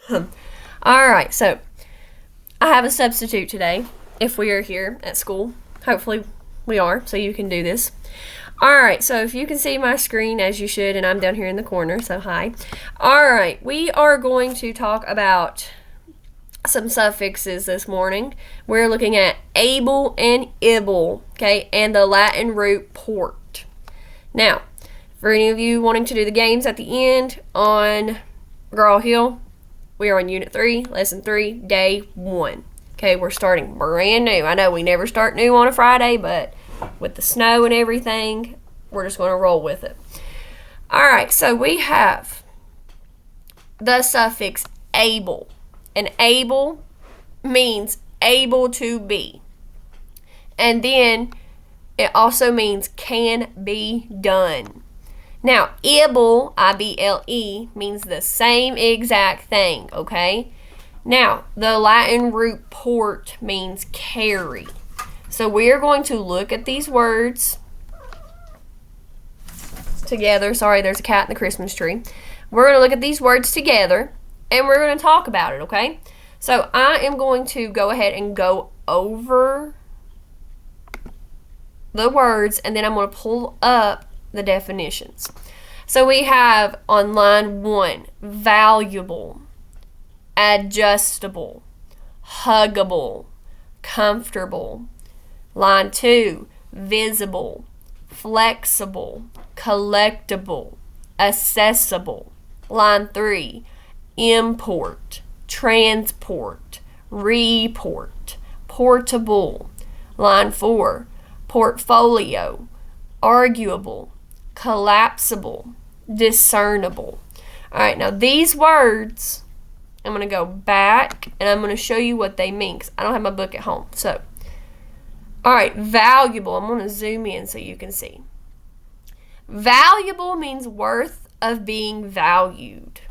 All right, so I have a substitute today if we are here at school. Hopefully we are, so you can do this. All right, so if you can see my screen, as you should, and I'm down here in the corner, so hi. All right, we are going to talk about some suffixes this morning. We're looking at able and able, okay, and the Latin root port. Now, for any of you wanting to do the games at the end on McGraw-Hill, we are on Unit 3, Lesson 3, Day 1. Okay, we're starting brand new. I know we never start new on a Friday, but with the snow and everything, we're just going to roll with it. All right, so we have the suffix able. And able means able to be. And then it also means can be done. Now, able, I-B-L-E, means the same exact thing, okay? Now, the Latin root port means carry. So we are going to look at these words together. Sorry, there's a cat in the Christmas tree. We're going to look at these words together, and we're going to talk about it, okay? So I am going to go ahead and go over the words, and then I'm going to pull up the definitions. So we have on line 1, valuable, adjustable, huggable, comfortable. Line 2, visible, flexible, collectible, accessible. Line 3, import, transport, report, portable. Line 4, portfolio, arguable, collapsible, discernible. All right, now these words, I'm going to go back and I'm going to show you what they mean because I don't have my book at home. So, all right, valuable. I'm going to zoom in so you can see. Valuable means worth of being valued.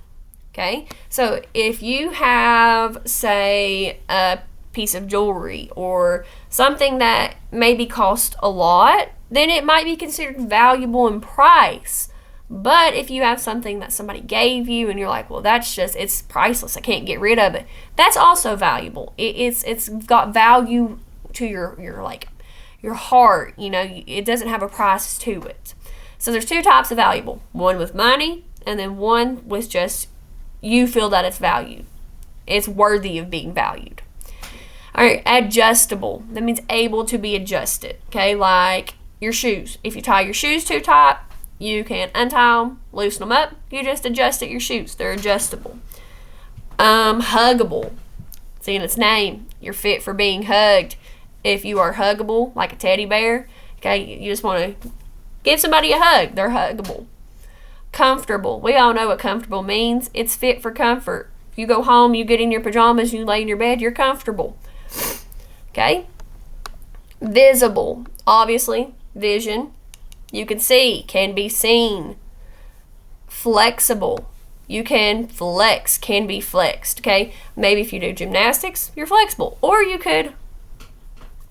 Okay, so if you have, say, a piece of jewelry or something that maybe cost a lot, then it might be considered valuable in price. But if you have something that somebody gave you and you're like, well, it's priceless, I can't get rid of it, that's also valuable. It's got value to your heart, it doesn't have a price to it. So there's 2 types of valuable, one with money and then one with just you feel that it's valued. It's worthy of being valued. All right, adjustable. That means able to be adjusted. Okay, like your shoes. If you tie your shoes too tight, you can untie them, loosen them up. You just adjust your shoes. They're adjustable. Huggable. See in its name, you're fit for being hugged. If you are huggable, like a teddy bear, okay, you just want to give somebody a hug. They're huggable. Comfortable. We all know what comfortable means. It's fit for comfort. You go home, you get in your pajamas, you lay in your bed, you're comfortable. Okay? Visible. Obviously, vision. You can see, can be seen. Flexible. You can flex, can be flexed. Okay? Maybe if you do gymnastics, you're flexible. Or you could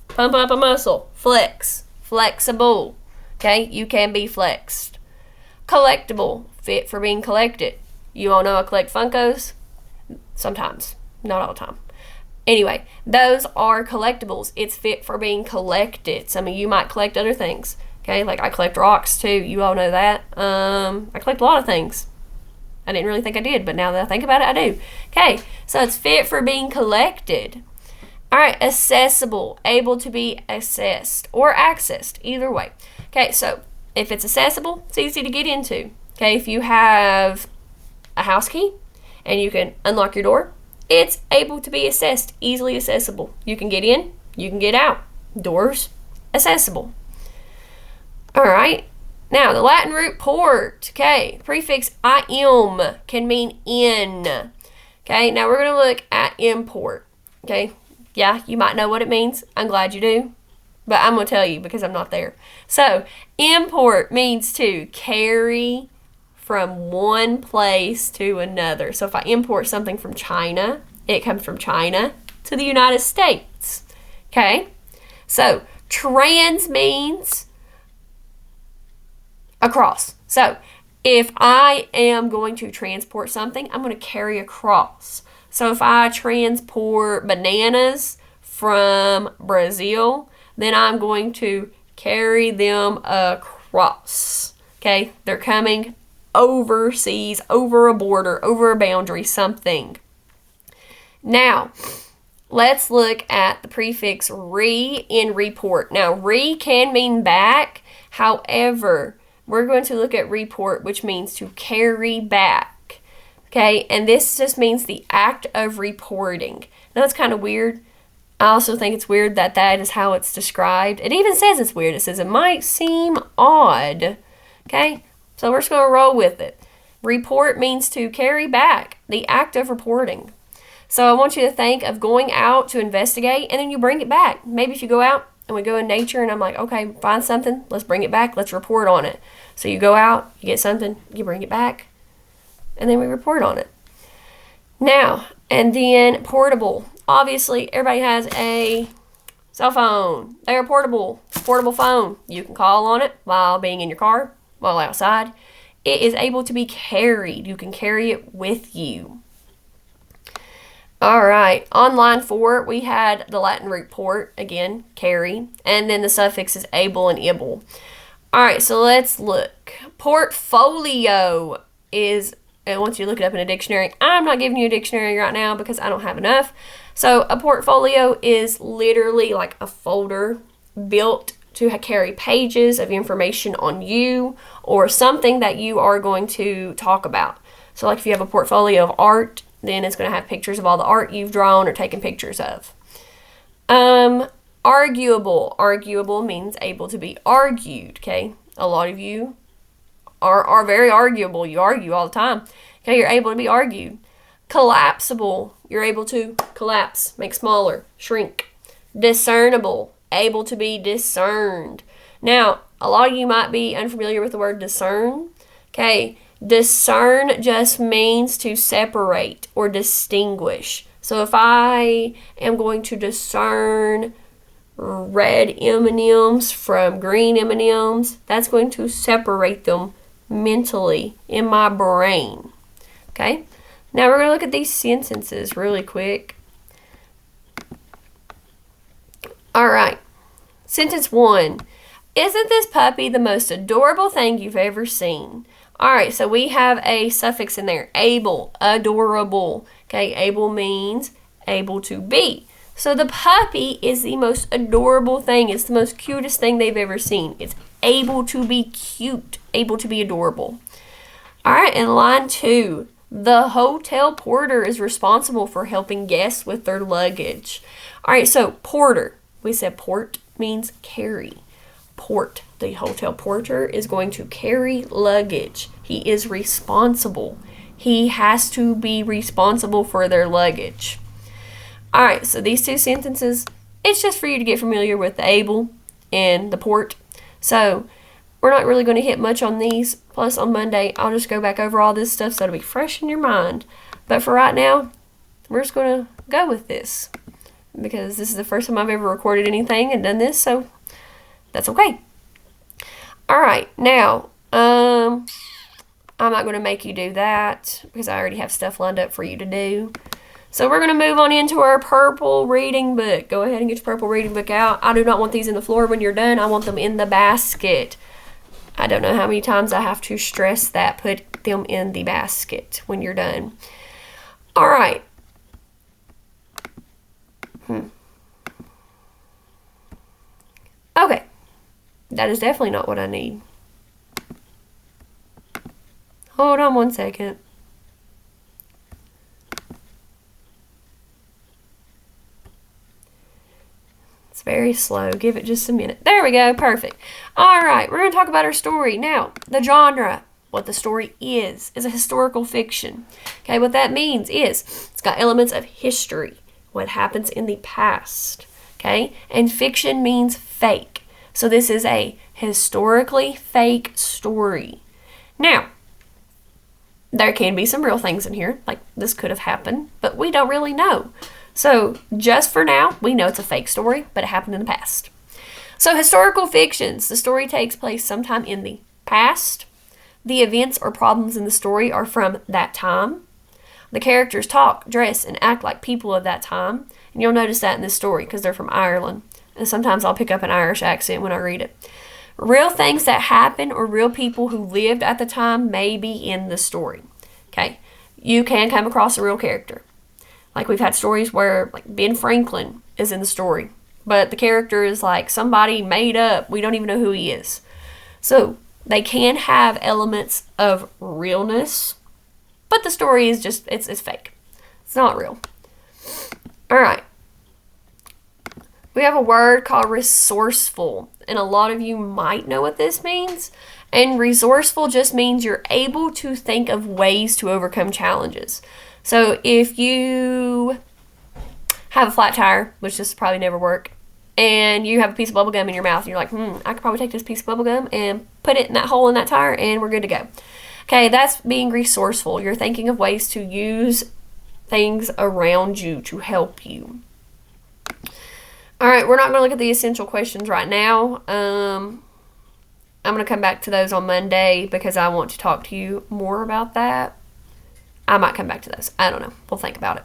pump up a muscle. Flex. Flexible. Okay? You can be flexed. Collectible, fit for being collected. You all know I collect Funkos? Sometimes, not all the time. Anyway, those are collectibles. It's fit for being collected. Some of you might collect other things. Okay, like I collect rocks too. You all know that. I collect a lot of things. I didn't really think I did, but now that I think about it, I do. Okay, so it's fit for being collected. All right, accessible, able to be accessed or accessed, either way. Okay, so if it's accessible, it's easy to get into. Okay, if you have a house key and you can unlock your door, it's able to be accessed, easily accessible. You can get in, you can get out. Doors, accessible. All right, now the Latin root port. Okay, prefix im can mean in. Okay, now we're going to look at import. Okay, yeah, you might know what it means. I'm glad you do. But I'm going to tell you because I'm not there. So, import means to carry from one place to another. So, if I import something from China, it comes from China to the United States. Okay? So, trans means across. So, If I am going to transport something, I'm going to carry across. So if I transport bananas from Brazil, then I'm going to carry them across. Okay, they're coming overseas, over a border, over a boundary, something. Now, let's look at the prefix re in report. Now, re can mean back. However, we're going to look at report, which means to carry back. Okay, and this just means the act of reporting. Now, that's kind of weird. I also think it's weird that that is how it's described. It even says it's weird. It says it might seem odd. Okay, so we're just going to roll with it. Report means to carry back, the act of reporting. So I want you to think of going out to investigate, and then you bring it back. Maybe if you go out and we go in nature, and I'm like, okay, find something, let's bring it back, let's report on it. So you go out, you get something, you bring it back, and then we report on it. Now, and then portable. Obviously, everybody has a cell phone. They're a portable phone. You can call on it while being in your car, while outside. It is able to be carried. You can carry it with you. All right, on line 4, we had the Latin root port, again, carry, and then the suffixes able and able. All right, so let's look. Portfolio is, and once you look it up in a dictionary, I'm not giving you a dictionary right now because I don't have enough. So a portfolio is literally like a folder built to carry pages of information on you or something that you are going to talk about. So like if you have a portfolio of art, then it's going to have pictures of all the art you've drawn or taken pictures of. Arguable. Arguable means able to be argued, okay? A lot of you are very arguable. You argue all the time. Okay, you're able to be argued. Collapsible. You're able to collapse, make smaller, shrink. Discernible. Able to be discerned. Now, a lot of you might be unfamiliar with the word discern. Okay, discern just means to separate or distinguish. So if I am going to discern red M&Ms from green M&Ms, that's going to separate them mentally in my brain. Okay? Now we're going to look at these sentences really quick. All right. Sentence 1. Isn't this puppy the most adorable thing you've ever seen? All right, so we have a suffix in there, able, adorable. Okay, able means able to be. So the puppy is the most adorable thing. It's the most cutest thing they've ever seen. It's able to be cute, able to be adorable. All right, and line 2. The hotel porter is responsible for helping guests with their luggage. All right, so porter. We said port means carry. Port. The hotel porter is going to carry luggage. He is responsible. He has to be responsible for their luggage. All right, so these two sentences, it's just for you to get familiar with the able and the port. So we're not really going to hit much on these. Plus on Monday, I'll just go back over all this stuff so it'll be fresh in your mind. But for right now, we're just going to go with this because this is the first time I've ever recorded anything and done this, so that's okay. All right, now, I'm not going to make you do that because I already have stuff lined up for you to do. So we're going to move on into our purple reading book. Go ahead and get your purple reading book out. I do not want these in the floor when you're done. I want them in the basket. I don't know how many times I have to stress that. Put them in the basket when you're done. All right. Okay. That is definitely not what I need. Hold on one second. It's very slow. Give it just a minute. There we go. Perfect. All right. We're going to talk about our story. Now, the genre, what the story is a historical fiction. Okay, what that means is it's got elements of history, what happens in the past. Okay, and fiction means fake. So this is a historically fake story. Now, there can be some real things in here, like this could have happened, but we don't really know. So just for now, we know it's a fake story, but it happened in the past. So historical fictions, the story takes place sometime in the past, The events or problems in the story are from that time. The characters talk, dress, and act like people of that time. And you'll notice that in this story because they're from Ireland. And sometimes I'll pick up an Irish accent when I read it. Real things that happen or real people who lived at the time may be in the story. Okay, you can come across a real character. Like we've had stories where like Ben Franklin is in the story, but the character is like somebody made up. We don't even know who he is. So they can have elements of realness, but the story is just, it's fake. It's not real. All right. We have a word called resourceful, and a lot of you might know what this means. And resourceful just means you're able to think of ways to overcome challenges. So if you have a flat tire, which this probably never work, and you have a piece of bubble gum in your mouth, and you're like, I could probably take this piece of bubble gum and put it in that hole in that tire, and we're good to go. Okay, that's being resourceful. You're thinking of ways to use things around you to help you. All right, we're not going to look at the essential questions right now. I'm going to come back to those on Monday because I want to talk to you more about that. I might come back to those. I don't know. We'll think about it.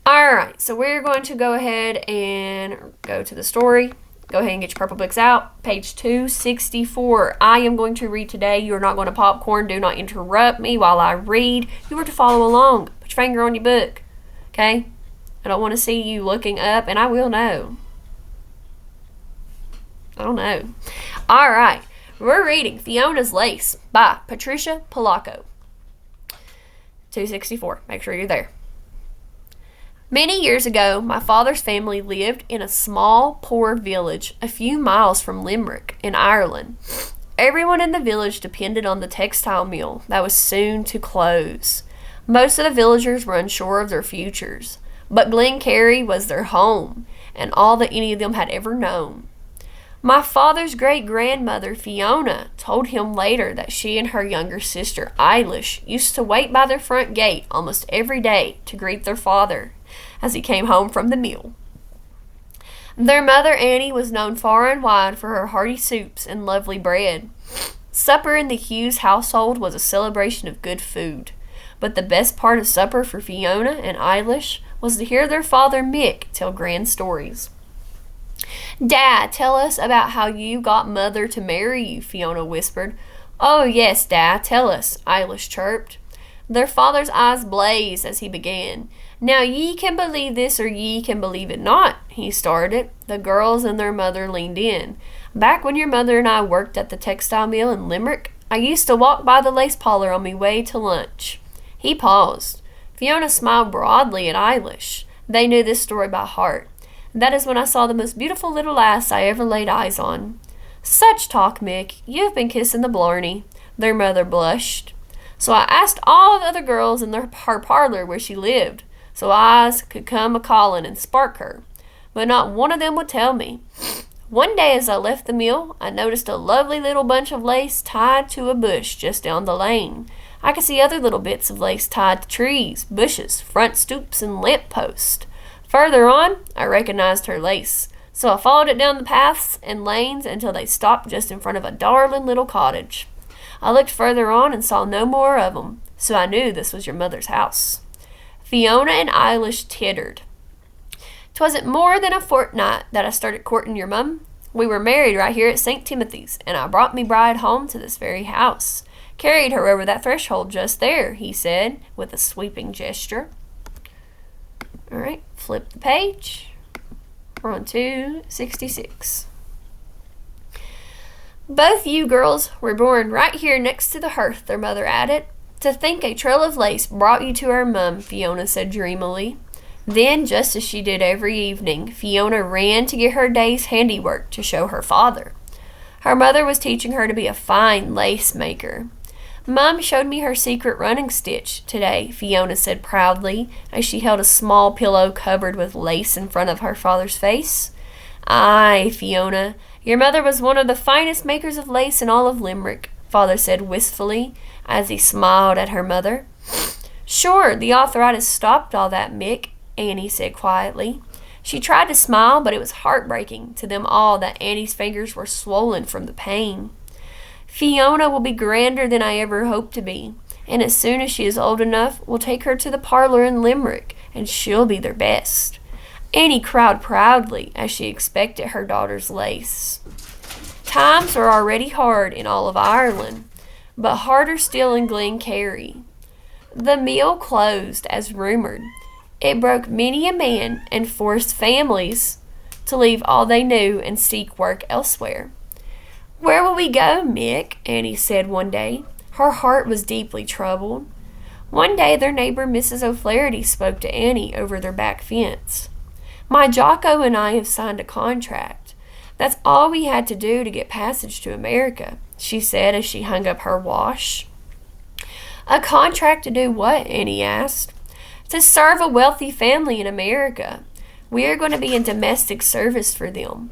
All right, so we're going to go ahead and go to the story. Go ahead and get your purple books out. Page 264. I am going to read today. You are not going to popcorn. Do not interrupt me while I read. You are to follow along. Put your finger on your book. Okay? I don't want to see you looking up, and I will know. I don't know. All right. We're reading Fiona's Lace by Patricia Polacco. 264. Make sure you're there. Many years ago, my father's family lived in a small, poor village a few miles from Limerick in Ireland. Everyone in the village depended on the textile mill that was soon to close. Most of the villagers were unsure of their futures, but Glencarry was their home and all that any of them had ever known. My father's great-grandmother, Fiona, told him later that she and her younger sister, Eilish, used to wait by their front gate almost every day to greet their father as he came home from the mill. Their mother, Annie, was known far and wide for her hearty soups and lovely bread. Supper in the Hughes household was a celebration of good food, but the best part of supper for Fiona and Eilish was to hear their father, Mick, tell grand stories. "Dad, tell us about how you got Mother to marry you," Fiona whispered. "Oh, yes, Dad, tell us," Eilish chirped. Their father's eyes blazed as he began. "Now ye can believe this or ye can believe it not," he started. The girls and their mother leaned in. "Back when your mother and I worked at the textile mill in Limerick, I used to walk by the lace parlor on my way to lunch." He paused. Fiona smiled broadly at Eilish. They knew this story by heart. "That is when I saw the most beautiful little lass I ever laid eyes on." "Such talk, Mick. You've been kissing the blarney." Their mother blushed. "So I asked all the other girls in her parlor where she lived, so eyes could come a-calling and spark her. But not one of them would tell me. One day as I left the mill, I noticed a lovely little bunch of lace tied to a bush just down the lane. I could see other little bits of lace tied to trees, bushes, front stoops, and lamp posts. Further on, I recognized her lace, so I followed it down the paths and lanes until they stopped just in front of a darling little cottage. I looked further on and saw no more of 'em, so I knew this was your mother's house." Fiona and Eilish tittered. "'Twasn't more than a fortnight that I started courting your mum. We were married right here at St. Timothy's, and I brought me bride home to this very house. Carried her over that threshold just there," he said, with a sweeping gesture. All right, flip the page. We're on 266. "Both you girls were born right here next to the hearth," their mother added. "To think a trail of lace brought you to our mum," Fiona said dreamily. Then, just as she did every evening, Fiona ran to get her day's handiwork to show her father. Her mother was teaching her to be a fine lace maker. "Mum showed me her secret running stitch today," Fiona said proudly, as she held a small pillow covered with lace in front of her father's face. "Aye, Fiona, your mother was one of the finest makers of lace in all of Limerick," Father said wistfully, as he smiled at her mother. "Sure, the arthritis stopped all that, Mick," Annie said quietly. She tried to smile, but it was heartbreaking to them all that Annie's fingers were swollen from the pain. Fiona will be grander than I ever hoped to be, and as soon as she is old enough, we'll take her to the parlor in Limerick, and she'll be their best." Annie cried proudly as she inspected her daughter's lace. Times were already hard in all of Ireland, but harder still in Glencarry. The mill closed as rumored. It broke many a man and forced families to leave all they knew and seek work elsewhere. "Where will we go, Mick?" Annie said one day. Her heart was deeply troubled. One day their neighbor Mrs. O'Flaherty spoke to Annie over their back fence. "My Jocko and I have signed a contract. That's all we had to do to get passage to America," she said as she hung up her wash. "A contract to do what?" Annie asked. "To serve a wealthy family in America. We are going to be in domestic service for them."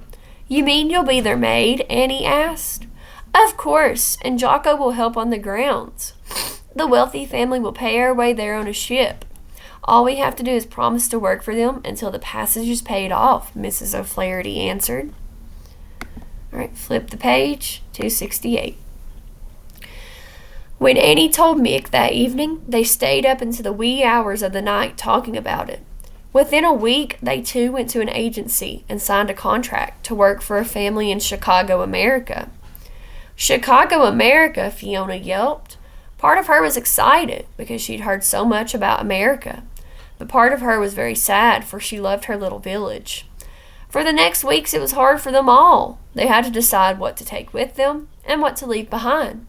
"You mean you'll be their maid?" Annie asked. "Of course, and Jocko will help on the grounds. The wealthy family will pay our way there on a ship. All we have to do is promise to work for them until the passage is paid off," Mrs. O'Flaherty answered. All right, flip the page, 268. When Annie told Mick that evening, they stayed up into the wee hours of the night talking about it. Within a week, they too went to an agency and signed a contract to work for a family in Chicago, America. "Chicago, America," Fiona yelped. Part of her was excited because she'd heard so much about America, but part of her was very sad, for she loved her little village. For the next weeks, it was hard for them all. They had to decide what to take with them and what to leave behind.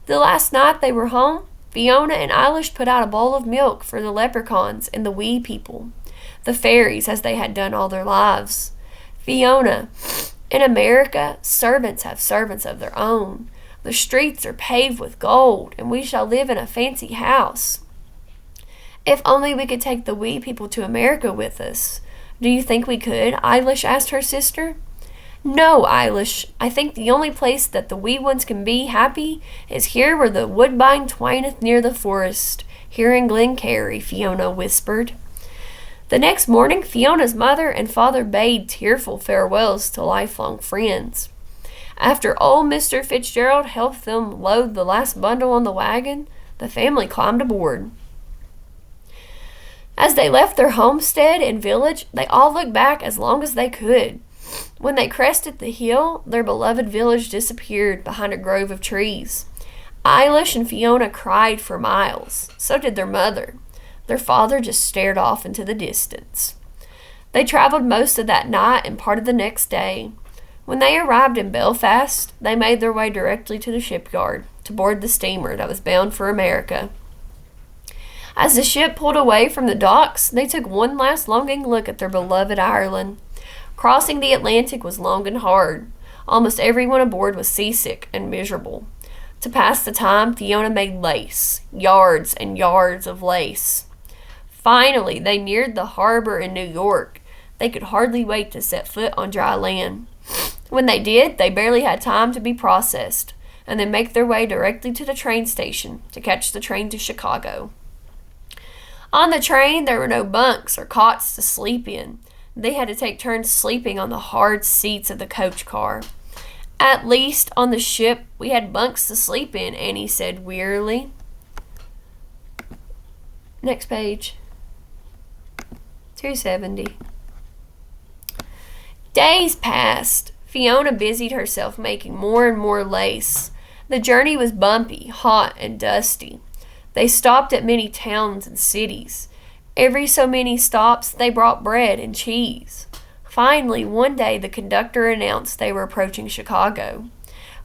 The last night they were home, Fiona and Eilish put out a bowl of milk for the leprechauns and the wee people, the fairies, as they had done all their lives. "Fiona, in America, servants have servants of their own. The streets are paved with gold, and we shall live in a fancy house. If only we could take the wee people to America with us." "Do you think we could?" Eilish asked her sister. "No, Eilish. I think the only place that the wee ones can be happy is here where the woodbine twineth near the forest, here in Glencarry," Fiona whispered. The next morning, Fiona's mother and father bade tearful farewells to lifelong friends. After old Mr. Fitzgerald helped them load the last bundle on the wagon, the family climbed aboard. As they left their homestead and village, they all looked back as long as they could. When they crested the hill, their beloved village disappeared behind a grove of trees. Eilish and Fiona cried for miles. So did their mother. Their father just stared off into the distance. They traveled most of that night and part of the next day. When they arrived in Belfast, they made their way directly to the shipyard to board the steamer that was bound for America. As the ship pulled away from the docks, they took one last longing look at their beloved Ireland. Crossing the Atlantic was long and hard. Almost everyone aboard was seasick and miserable. To pass the time, Fiona made lace, yards and yards of lace. Finally, they neared the harbor in New York. They could hardly wait to set foot on dry land. When they did, they barely had time to be processed, and then make their way directly to the train station to catch the train to Chicago. On the train, there were no bunks or cots to sleep in. They had to take turns sleeping on the hard seats of the coach car. "At least, on the ship, we had bunks to sleep in," Annie said wearily. Next page. 270. Days passed. Fiona busied herself making more and more lace. The journey was bumpy, hot, and dusty. They stopped at many towns and cities. Every so many stops, they brought bread and cheese. Finally, one day, the conductor announced they were approaching Chicago.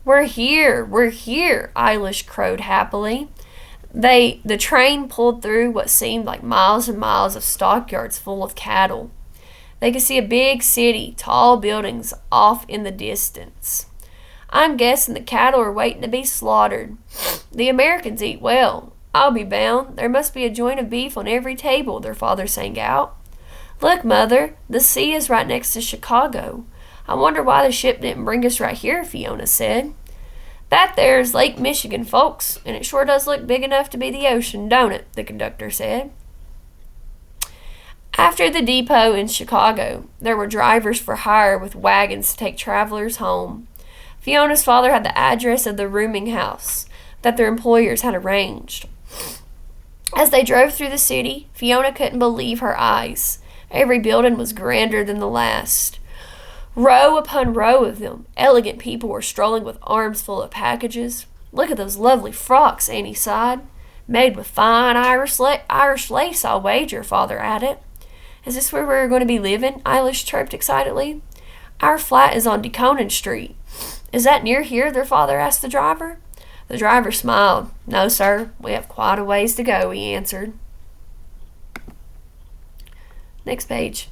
We're here, Eilish crowed happily. The train pulled through what seemed like miles and miles of stockyards full of cattle. They could see a big city, tall buildings off in the distance. "I'm guessing the cattle are waiting to be slaughtered. The Americans eat well. I'll be bound there must be a joint of beef on every table," their father sang out. "Look, Mother, the sea is right next to Chicago. I wonder why the ship didn't bring us right here," Fiona said. "That there's Lake Michigan, folks, and it sure does look big enough to be the ocean, don't it?" the conductor said. After the depot in Chicago, there were drivers for hire with wagons to take travelers home. Fiona's father had the address of the rooming house that their employers had arranged. As they drove through the city, Fiona couldn't believe her eyes. Every building was grander than the last. Row upon row of them, elegant people were strolling with arms full of packages. "Look at those lovely frocks," Annie sighed. "Made with fine Irish lace, I'll wager," Father added. "Is this where we're going to be living?" Eilish chirped excitedly. "Our flat is on DeConan Street." "Is that near here?" their father asked the driver. The driver smiled. "No, sir, we have quite a ways to go," he answered. Next page.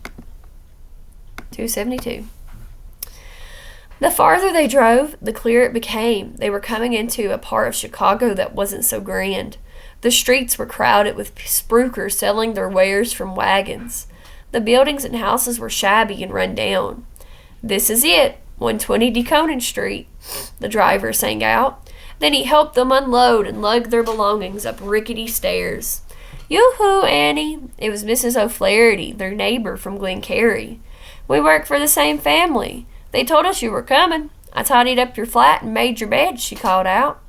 272. The farther they drove, the clearer it became. They were coming into a part of Chicago that wasn't so grand. The streets were crowded with spruikers selling their wares from wagons. The buildings and houses were shabby and run down. "This is it, 120 DeConan Street," the driver sang out. Then he helped them unload and lug their belongings up rickety stairs. "Yoo-hoo, Annie!" It was Mrs. O'Flaherty, their neighbor from Glencary. "We work for the same family. They told us you were coming. I tidied up your flat and made your bed," she called out.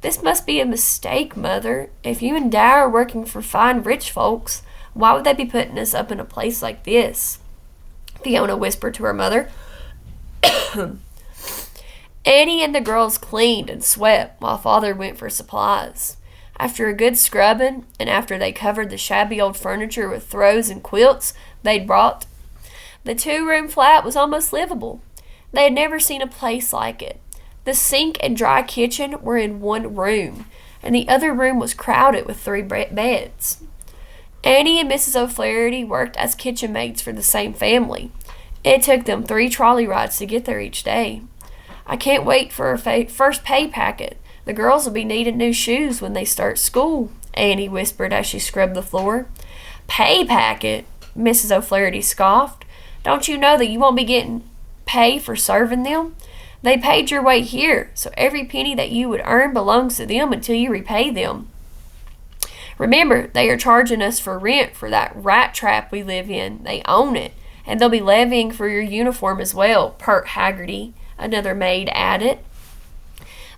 "This must be a mistake, Mother. If you and Dad are working for fine rich folks, why would they be putting us up in a place like this?" Fiona whispered to her mother. Annie and the girls cleaned and swept while Father went for supplies. After a good scrubbing, and after they covered the shabby old furniture with throws and quilts they'd brought, the 2-room flat was almost livable. They had never seen a place like it. The sink and dry kitchen were in one room, and the other room was crowded with 3 beds. Annie and Mrs. O'Flaherty worked as kitchen maids for the same family. It took them 3 trolley rides to get there each day. "I can't wait for our first pay packet. The girls will be needing new shoes when they start school," Annie whispered as she scrubbed the floor. "Pay packet?" Mrs. O'Flaherty scoffed. "Don't you know that you won't be getting pay for serving them? They paid your way here, so every penny that you would earn belongs to them until you repay them. Remember, they are charging us for rent for that rat trap we live in. They own it, and they'll be levying for your uniform as well," pert Haggerty, another maid, added.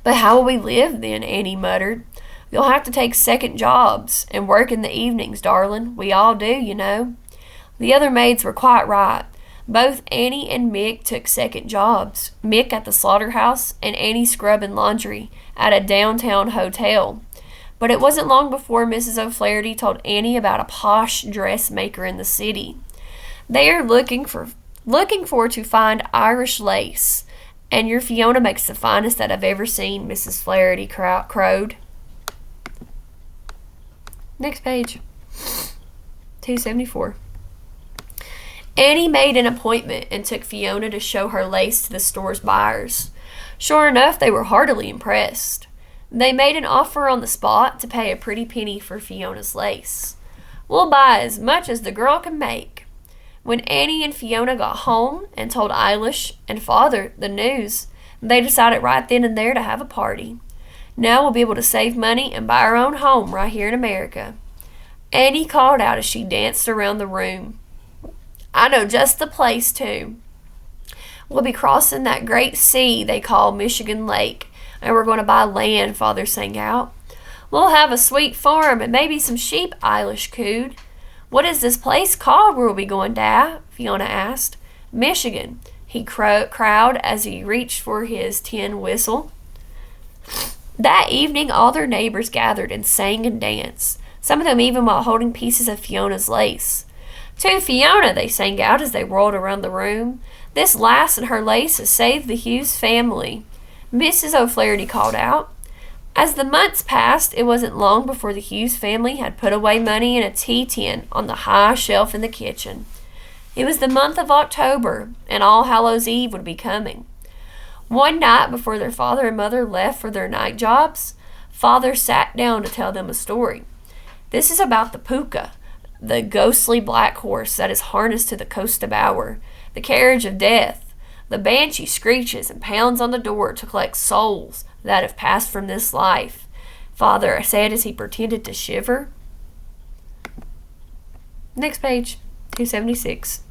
"But how will we live then?" Annie muttered. "You'll have to take second jobs and work in the evenings, darling. We all do, you know." The other maids were quite right. Both Annie and Mick took second jobs, Mick at the slaughterhouse and Annie scrubbing laundry at a downtown hotel. But it wasn't long before Mrs. O'Flaherty told Annie about a posh dressmaker in the city. "They are looking for to find Irish lace, and your Fiona makes the finest that I've ever seen," Mrs. Flaherty crowed. Next page. 274. Annie made an appointment and took Fiona to show her lace to the store's buyers. Sure enough, they were heartily impressed. They made an offer on the spot to pay a pretty penny for Fiona's lace. "We'll buy as much as the girl can make." When Annie and Fiona got home and told Eilish and Father the news, they decided right then and there to have a party. "Now we'll be able to save money and buy our own home right here in America." Annie called out as she danced around the room. "I know just the place, too. We'll be crossing that great sea they call Michigan Lake, and we're going to buy land," Father sang out. "We'll have a sweet farm and maybe some sheep," Eilish cooed. "What is this place called where we'll be going, Dad?" Fiona asked. "Michigan," he crowed as he reached for his tin whistle. That evening, all their neighbors gathered and sang and danced, some of them even while holding pieces of Fiona's lace. "To Fiona," they sang out as they whirled around the room. "This lass and her lace has saved the Hughes family," Mrs. O'Flaherty called out. As the months passed, it wasn't long before the Hughes family had put away money in a tea tin on the high shelf in the kitchen. It was the month of October, and All Hallows Eve would be coming. One night before their father and mother left for their night jobs, Father sat down to tell them a story. This is about the Pooka, the ghostly black horse that is harnessed to the Costa Bower, the carriage of death. The banshee screeches and pounds on the door to collect souls that have passed from this life, Father said as he pretended to shiver. Next page, 276.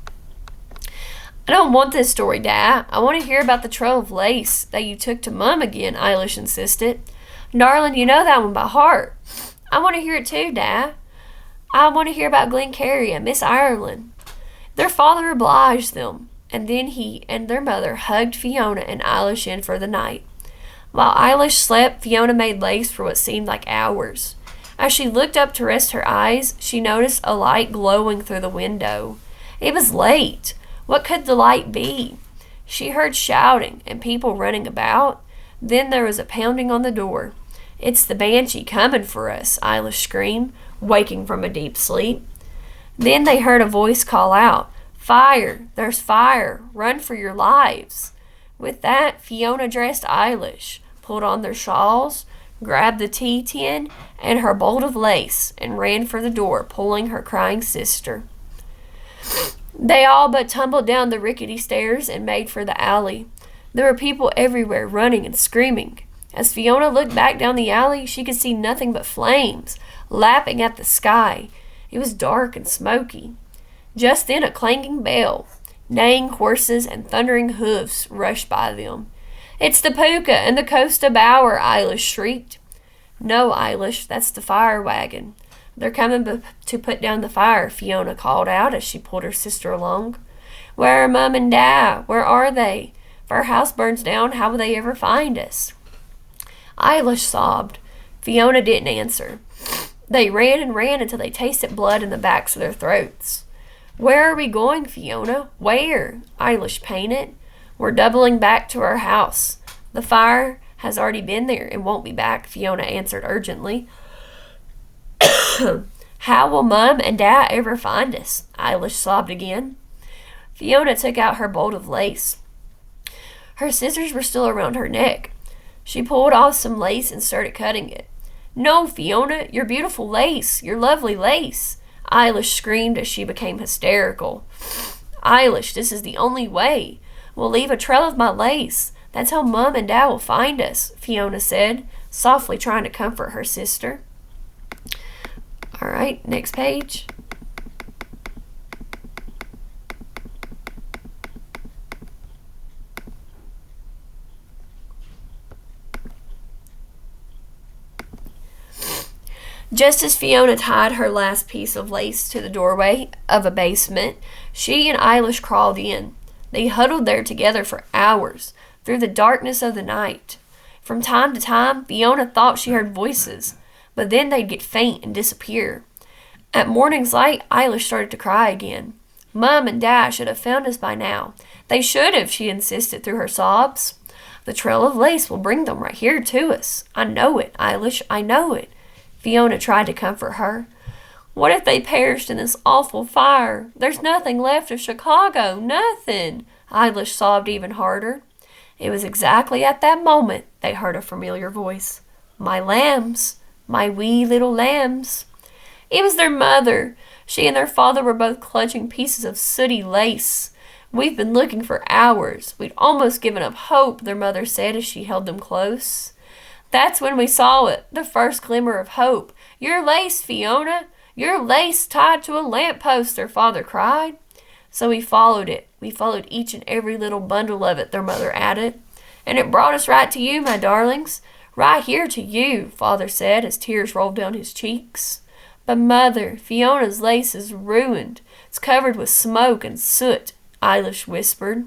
I don't want this story, Dad. I want to hear about the trail of lace that you took to Mum again, Eilish insisted. Darling, you know that one by heart. I want to hear it too, Dad. I want to hear about Glencairn and Miss Ireland. Their father obliged them, and then he and their mother hugged Fiona and Eilish in for the night. While Eilish slept, Fiona made lace for what seemed like hours. As she looked up to rest her eyes, she noticed a light glowing through the window. It was late. What could the light be? She heard shouting and people running about. Then there was a pounding on the door. It's the Banshee coming for us, Eilish screamed, waking from a deep sleep. Then they heard a voice call out, Fire! There's fire! Run for your lives! With that, Fiona dressed Eilish, pulled on their shawls, grabbed the tea tin and her bolt of lace, and ran for the door, pulling her crying sister. They all but tumbled down the rickety stairs and made for the alley. There were people everywhere, running and screaming. As Fiona looked back down the alley, she could see nothing but flames, lapping at the sky. It was dark and smoky. Just then a clanging bell, neighing horses and thundering hoofs rushed by them. It's the Pooka and the Costa Bower, Eilish shrieked. No, Eilish, that's the fire wagon. They're coming to put down the fire, Fiona called out as she pulled her sister along. Where are Mum and Dad? Where are they? If our house burns down, how will they ever find us? Eilish sobbed. Fiona didn't answer. They ran and ran until they tasted blood in the backs of their throats. Where are we going, Fiona? Where? Eilish panted. We're doubling back to our house. The fire has already been there and won't be back, Fiona answered urgently. How will Mum and Dad ever find us? Eilish sobbed again. Fiona took out her bolt of lace. Her scissors were still around her neck. She pulled off some lace and started cutting it. No, Fiona, your beautiful lace, your lovely lace. Eilish screamed as she became hysterical. Eilish, this is the only way. We'll leave a trail of my lace. That's how Mum and Dad will find us, Fiona said, softly trying to comfort her sister. All right, next page. Just as Fiona tied her last piece of lace to the doorway of a basement, she and Eilish crawled in. They huddled there together for hours, through the darkness of the night. From time to time, Fiona thought she heard voices, but then they'd get faint and disappear. At morning's light, Eilish started to cry again. Mum and Dad should have found us by now. They should have, she insisted through her sobs. The trail of lace will bring them right here to us. I know it, Eilish, I know it. Fiona tried to comfort her. What if they perished in this awful fire? There's nothing left of Chicago, nothing. Eilish sobbed even harder. It was exactly at that moment they heard a familiar voice. My lambs, my wee little lambs. It was their mother. She and their father were both clutching pieces of sooty lace. We've been looking for hours. We'd almost given up hope, their mother said as she held them close. That's when we saw it, the first glimmer of hope. Your lace, Fiona. Your lace tied to a lamppost, their father cried. So we followed it. We followed each and every little bundle of it, their mother added. And it brought us right to you, my darlings. Right here to you, father said as tears rolled down his cheeks. But mother, Fiona's lace is ruined. It's covered with smoke and soot, Eilish whispered.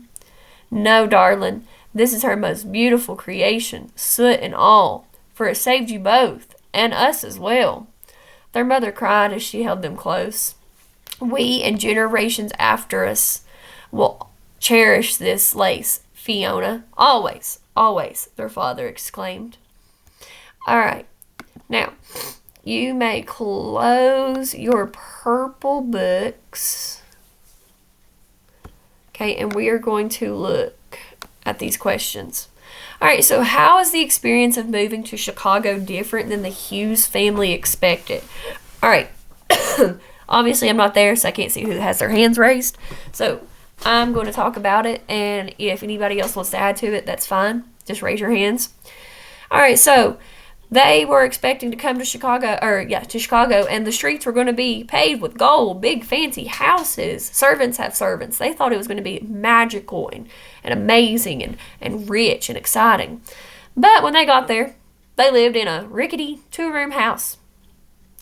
No, darling, this is her most beautiful creation, soot and all, for it saved you both, and us as well. Their mother cried as she held them close. We and generations after us will cherish this lace, Fiona. Always, always, their father exclaimed. All right, now, you may close your purple books. Okay, and we are going to look at these questions. All right, so how is the experience of moving to Chicago different than the Hughes family expected? All right, obviously I'm not there, so I can't see who has their hands raised. So I'm going to talk about it, and if anybody else wants to add to it, that's fine. Just raise your hands. All right, so They were expecting to come to Chicago, and the streets were going to be paved with gold, big fancy houses. Servants have servants. They thought it was going to be magical and amazing and rich and exciting. But when they got there, they lived in a rickety 2-room house.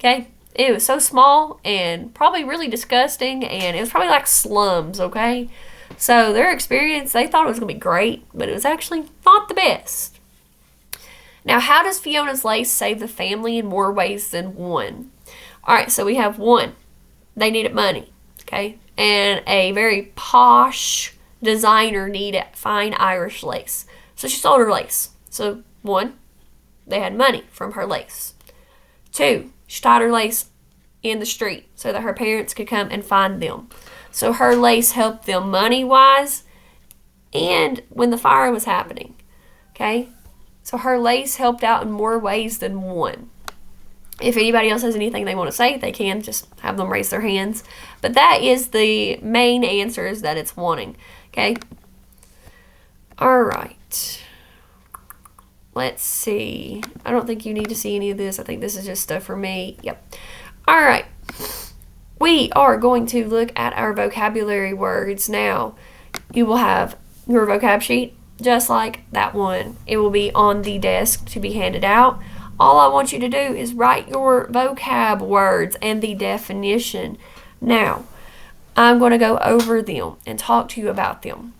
Okay? It was so small and probably really disgusting, and it was probably like slums, okay? So their experience, they thought it was going to be great, but it was actually not the best. Now, how does Fiona's Lace save the family in more ways than one? All right, so we have one. They needed money, okay? And a very posh designer needed fine Irish lace. So she sold her lace. So 1, they had money from her lace. 2, she tied her lace in the street so that her parents could come and find them. So her lace helped them money-wise and when the fire was happening, okay? So her lace helped out in more ways than one. If anybody else has anything they want to say, they can just have them raise their hands. But that is the main answers that it's wanting. Okay? All right. Let's see. I don't think you need to see any of this. I think this is just stuff for me. Yep. All right. We are going to look at our vocabulary words now. You will have your vocab sheet just like that one. It will be on the desk to be handed out. All I want you to do is write your vocab words and the definition. Now, I'm going to go over them and talk to you about them.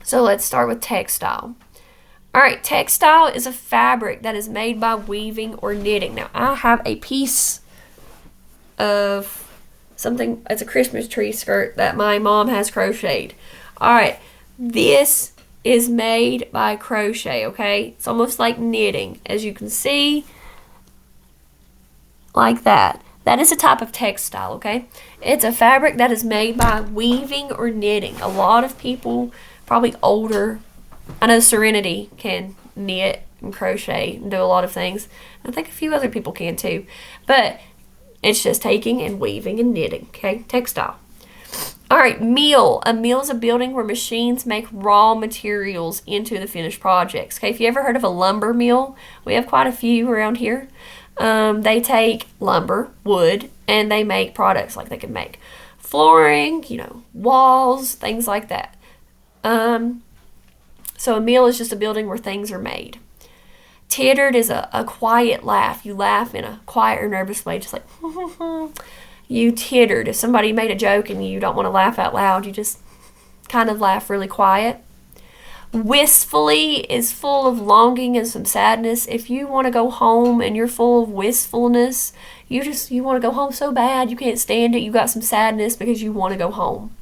So let's start with textile. All right, textile is a fabric that is made by weaving or knitting. Now, I have a piece of something, it's a Christmas tree skirt that my mom has crocheted. All right, this is made by crochet, okay? It's almost like knitting. As you can see, like that. That is a type of textile, okay? It's a fabric that is made by weaving or knitting. A lot of people, probably older, I know Serenity can knit and crochet and do a lot of things. I think a few other people can too. But it's just taking and weaving and knitting, okay? Textile. All right, mill. A mill is a building where machines make raw materials into the finished projects. Okay, if you ever heard of a lumber mill, we have quite a few around here. They take lumber, wood, and they make products like they can make flooring, walls, things like that. So a mill is just a building where things are made. Tittered is a quiet laugh. You laugh in a quiet or nervous way, just like you tittered. If somebody made a joke and you don't want to laugh out loud, you just kind of laugh really quiet. Wistfully is full of longing and some sadness. If you want to go home and you're full of wistfulness, you want to go home so bad, you can't stand it. You got some sadness because you want to go home.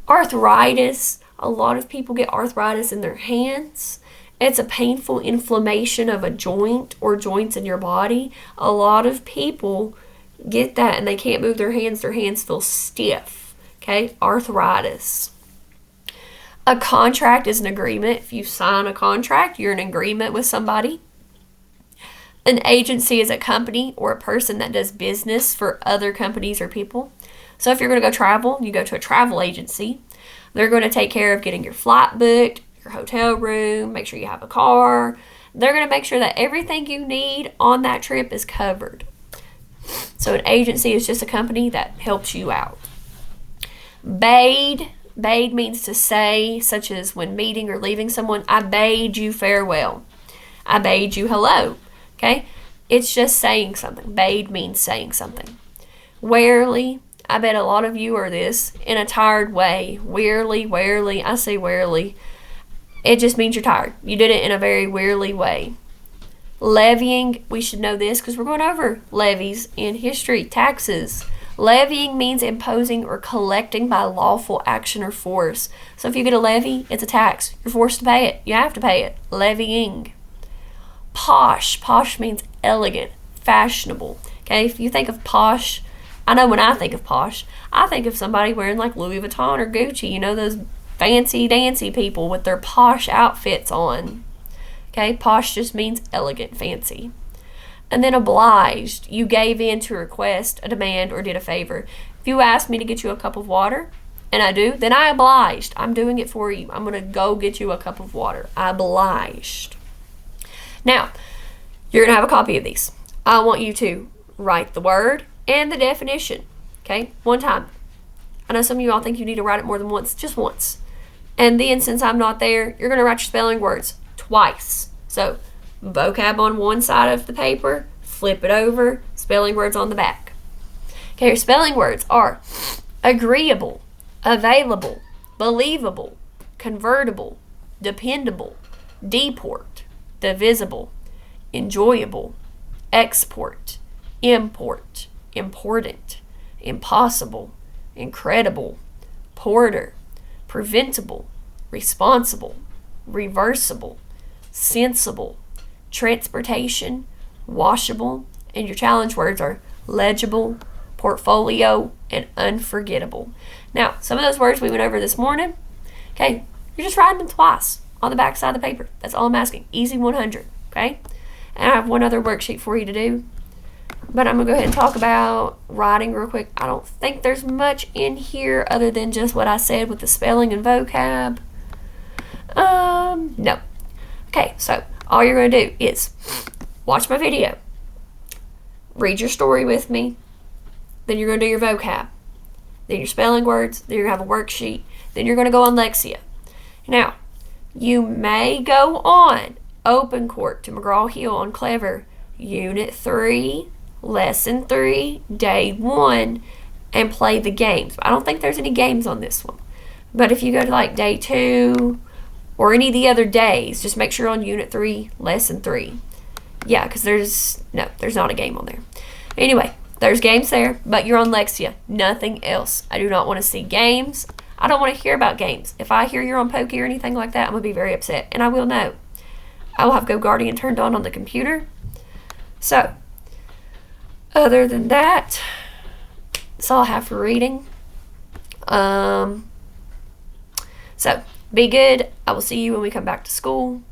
Arthritis. A lot of people get arthritis in their hands. It's a painful inflammation of a joint or joints in your body. A lot of people get that and they can't move their hands. Their hands feel stiff. Okay, arthritis. A contract is an agreement. If you sign a contract, you're in agreement with somebody. An agency is a company or a person that does business for other companies or people. So if you're going to go travel, you go to a travel agency. They're going to take care of getting your flight booked, your hotel room, make sure you have a car. They're going to make sure that everything you need on that trip is covered. So an agency is just a company that helps you out. Bade means to say, such as when meeting or leaving someone, I bade you farewell. I bade you hello. Okay? It's just saying something. Bade means saying something. Wearily, I bet a lot of you are this, in a tired way. Wearily, I say wearily. It just means you're tired. You did it in a very wearily way. Levying, we should know this because we're going over levies in history, taxes. Levying means imposing or collecting by lawful action or force. So if you get a levy, it's a tax. You're forced to pay it. You have to pay it. Levying. Posh. Posh means elegant, fashionable. Okay, if you think of posh, I know when I think of posh, I think of somebody wearing like Louis Vuitton or Gucci. Those fancy dancy people with their posh outfits on. Okay, posh just means elegant, fancy. And then obliged, you gave in to a request, a demand, or did a favor. If you asked me to get you a cup of water, and I do, then I obliged. I'm doing it for you. I'm going to go get you a cup of water. I obliged. Now, You're going to have a copy of these. I want you to write the word and the definition, okay, one time. I know some of you all think you need to write it more than once, just once. And then, since I'm not there, you're going to write your spelling words twice. So, vocab on one side of the paper, flip it over, spelling words on the back. Okay, your spelling words are agreeable, available, believable, convertible, dependable, deport, divisible, enjoyable, export, import, important, impossible, incredible, porter, preventable, responsible, reversible, sensible, transportation, washable, and your challenge words are legible, portfolio, and unforgettable. Now, some of those words we went over this morning, okay, you're just writing them twice on the back side of the paper. That's all I'm asking. Easy 100, okay? And I have one other worksheet for you to do, but I'm going to go ahead and talk about writing real quick. I don't think there's much in here other than just what I said with the spelling and vocab. No. Okay, so all you're going to do is watch my video, read your story with me, then you're going to do your vocab, then your spelling words, then you're going to have a worksheet, then you're going to go on Lexia. Now, you may go on Open Court to McGraw-Hill on Clever, Unit 3, Lesson 3, Day 1, and play the games. I don't think there's any games on this one. But if you go to like Day 2 or any of the other days, just make sure on Unit 3, Lesson 3. Yeah, because there's not a game on there. Anyway, there's games there, but you're on Lexia. Nothing else. I do not want to see games. I don't want to hear about games. If I hear you're on Pokey or anything like that, I'm going to be very upset. And I will know. I will have GoGuardian turned on the computer. So, other than that, that's all I have for reading. So, be good. I will see you when we come back to school.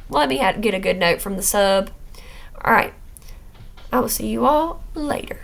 Let me get a good note from the sub. All right. I will see you all later.